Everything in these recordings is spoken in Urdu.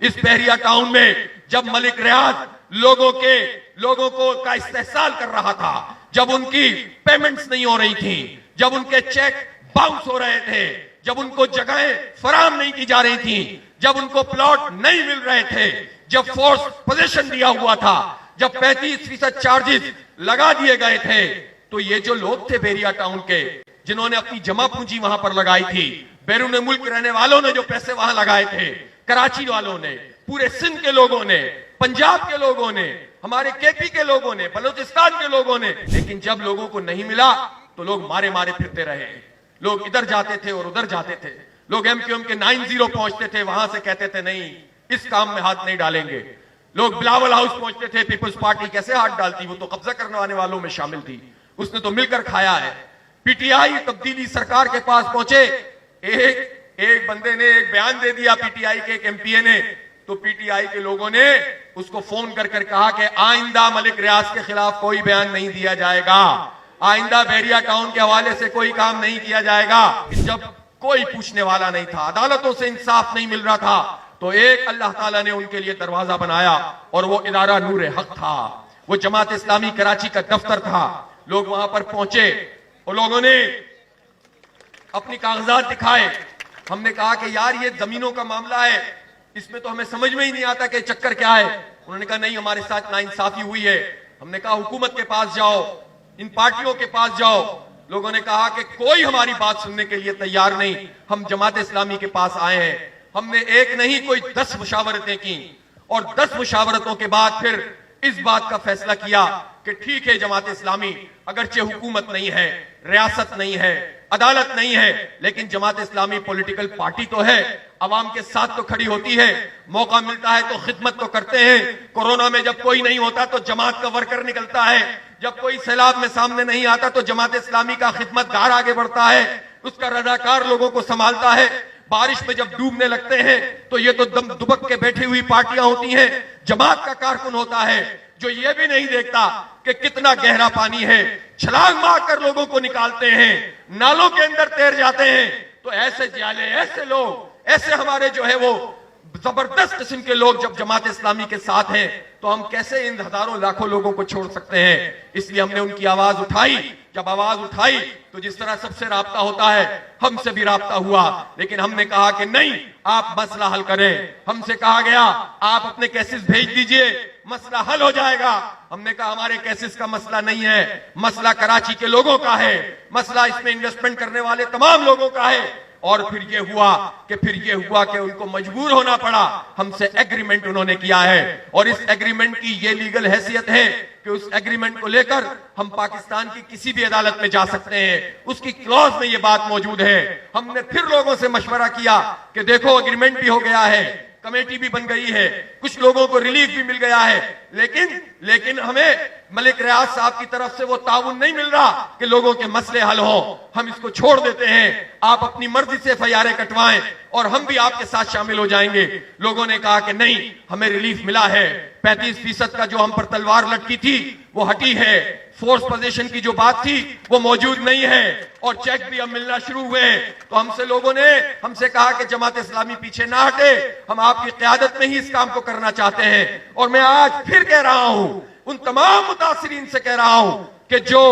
اس بحریہ ٹاؤن میں جب ملک ریاض لوگوں کو کا استحصال کر رہا تھا، جب ان کی پیمنٹس نہیں ہو رہی تھیں، جب ان کے چیک باؤنس ہو رہے تھے، جب ان کو جگہیں فراہم نہیں کی جا رہی تھیں، جب ان کو پلاٹ نہیں مل رہے تھے، جب فورس پوزیشن دیا ہوا تھا، جب 35% چارجز لگا دیے گئے تھے، تو یہ جو لوگ تھے بحریہ ٹاؤن کے جنہوں نے اپنی جمع پونجی وہاں پر لگائی تھی، بیرون ملک رہنے والوں نے جو پیسے وہاں لگائے تھے، کراچی والوں نے، پورے سندھ کے لوگوں نے، پنجاب کے لوگوں نے، ہمارے کے پی کے لوگوں نے، بلوچستان کے لوگوں نے، لیکن جب لوگوں کو نہیں ملا تو لوگ مارے پھرتے رہے. لوگ ادھر جاتے تھے اور ادھر جاتے تھے. لوگ ایم کیو ایم کے 9-0 پہنچتے تھے، وہاں سے کہتے تھے نہیں اس کام میں ہاتھ نہیں ڈالیں گے. لوگ بلاول ہاؤس پہنچتے تھے، پیپلز پارٹی کیسے ہاتھ ڈالتی، وہ تو قبضہ کرنے والوں میں شامل تھی، اس نے تو مل کر کھایا ہے. پی ٹی آئی تبدیلی سرکار کے پاس پہنچے، ایک بندے نے ایک بیان دے دیا، پی ٹی آئی کے ایک ایم پی اے نے، تو پی ٹی آئی کے لوگوں نے اس کو فون کر کہا کہ آئندہ ملک ریاض کے خلاف کوئی بیان نہیں دیا جائے گا، آئندہ بحریہ ٹاؤن کے حوالے سے کوئی کام نہیں کیا جائے گا. جب کوئی پوچھنے والا نہیں تھا، عدالتوں سے انصاف نہیں مل رہا تھا، تو ایک اللہ تعالیٰ نے ان کے لیے دروازہ بنایا، اور وہ ادارہ نور حق تھا، وہ جماعت اسلامی کراچی کا دفتر تھا. لوگ وہاں پر پہنچے اور لوگوں نے اپنی کاغذات دکھائے. ہم نے کہا کہ یار یہ زمینوں کا معاملہ ہے، اس میں تو ہمیں سمجھ میں ہی نہیں آتا کہ چکر کیا ہے. انہوں نے کہا نہیں ہمارے ساتھ ناانصافی ہوئی ہے. ہم نے کہا حکومت کے پاس جاؤ، ان پارٹیوں کے پاس جاؤ. لوگوں نے کہا کہ کوئی ہماری بات سننے کے لیے تیار نہیں، ہم جماعت اسلامی کے پاس آئے ہیں. ہم نے ایک نہیں کوئی 10 مشاورتیں کی، اور 10 مشاورتوں کے بعد پھر اس بات کا فیصلہ کیا کہ ٹھیک ہے جماعت اسلامی اگرچہ حکومت نہیں ہے، ریاست نہیں ہے، عدالت نہیں ہے، لیکن جماعت اسلامی پولیٹیکل پارٹی تو ہے، عوام کے ساتھ تو کھڑی ہوتی ہے، موقع ملتا ہے تو خدمت تو کرتے ہیں. کورونا میں جب کوئی نہیں ہوتا تو جماعت کا ورکر نکلتا ہے، جب کوئی سیلاب میں سامنے نہیں آتا تو جماعت اسلامی کا خدمت گار آگے بڑھتا ہے، اس کا رضاکار لوگوں کو سنبھالتا ہے. بارش میں جب ڈوبنے لگتے ہیں تو یہ تو دبک کے بیٹھی ہوئی پارٹیاں ہوتی ہیں، جماعت کا کارکن ہوتا ہے جو یہ بھی نہیں دیکھتا کہ کتنا گہرا پانی ہے، چھلانگ مار کر لوگوں کو نکالتے ہیں، نالوں کے اندر تیر جاتے ہیں. تو ایسے جالے، ایسے لوگ، ایسے ہمارے جو ہے وہ زبردست قسم کے لوگ جب جماعت اسلامی کے ساتھ ہیں تو ہم کیسے ان ہزاروں لاکھوں لوگوں کو چھوڑ سکتے ہیں. اس لیے ہم نے ان کی آواز اٹھائی. جب آواز اٹھائی تو جس طرح سب سے رابطہ ہوتا ہے ہم سے بھی رابطہ ہوا، لیکن ہم نے کہا کہ نہیں آپ مسئلہ حل کریں. ہم سے کہا گیا آپ اپنے کیسز بھیج دیجئے، مسئلہ حل ہو جائے گا. ہم نے کہا ہمارے کیسز کا مسئلہ نہیں ہے، مسئلہ کراچی کے لوگوں کا ہے، مسئلہ اس میں انویسٹمنٹ کرنے والے تمام لوگوں کا ہے. اور پھر یہ ہوا کہ ان کو مجبور ہونا پڑا، ہم سے ایگریمنٹ انہوں نے کیا ہے، اور اس ایگریمنٹ کی یہ لیگل حیثیت ہے کہ اس ایگریمنٹ کو لے کر ہم پاکستان کی کسی بھی عدالت میں جا سکتے ہیں. اس کی کلوز میں یہ بات موجود ہے. ہم نے پھر لوگوں سے مشورہ کیا کہ دیکھو ایگریمنٹ بھی ہو گیا ہے، کمیٹی بھی بن گئی ہے، کچھ لوگوں کو ریلیف بھی مل گیا ہے، لیکن ہمیں ملک ریاض صاحب کی طرف سے وہ تعاون نہیں مل رہا کہ لوگوں کے مسئلے حل ہوں. ہم اس کو چھوڑ دیتے ہیں، آپ اپنی مرضی سے FIR کٹوائیں اور ہم بھی آپ کے ساتھ شامل ہو جائیں گے. لوگوں نے کہا کہ نہیں ہمیں ریلیف ملا ہے، 35% کا جو ہم پر تلوار لٹکی تھی وہ ہٹی ہے، فورس پوزیشن کی جو بات تھی وہ موجود نہیں ہے، اور چیک بھی اب ملنا شروع ہوئے. تو لوگوں نے ہم سے کہا کہ جماعت اسلامی پیچھے نہ ہٹے، ہم آپ کی قیادت میں ہی اس کام کو کرنا چاہتے ہیں. اور میں آج پھر کہہ رہا ہوں، ان تمام متاثرین سے کہہ رہا ہوں کہ جو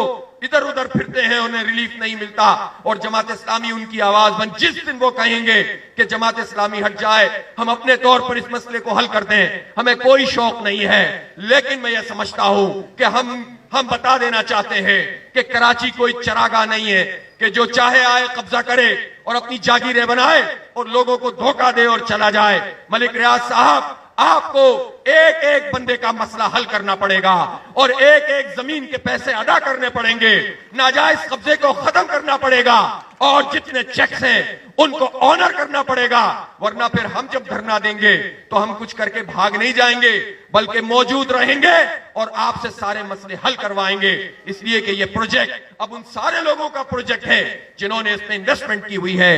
ادھر ادھر پھرتے ہیں انہیں ریلیف نہیں ملتا، اور جماعت اسلامی ان کی آواز بن. جس دن وہ کہیں گے کہ جماعت اسلامی ہٹ جائے، ہم اپنے طور پر اس مسئلے کو حل کر دیں. ہمیں کوئی شوق نہیں ہے، لیکن میں یہ سمجھتا ہوں کہ ہم بتا دینا چاہتے ہیں کہ کراچی کوئی چراگاہ نہیں ہے کہ جو چاہے آئے قبضہ کرے اور اپنی جاگیریں بنائے اور لوگوں کو دھوکہ دے اور چلا جائے. ملک ریاض صاحب آپ کو ایک ایک بندے کا مسئلہ حل کرنا پڑے گا، اور ایک ایک زمین کے پیسے ادا کرنے پڑیں گے، ناجائز قبضے کو ختم کرنا پڑے گا، اور جتنے چیکس ہیں ان کو آنر کرنا پڑے گا. ورنہ پھر ہم جب دھرنا دیں گے تو ہم کچھ کر کے بھاگ نہیں جائیں گے، بلکہ موجود رہیں گے اور آپ سے سارے مسئلے حل کروائیں گے. اس لیے کہ یہ پروجیکٹ اب ان سارے لوگوں کا پروجیکٹ ہے جنہوں نے اس میں انویسٹمنٹ کی ہوئی ہے.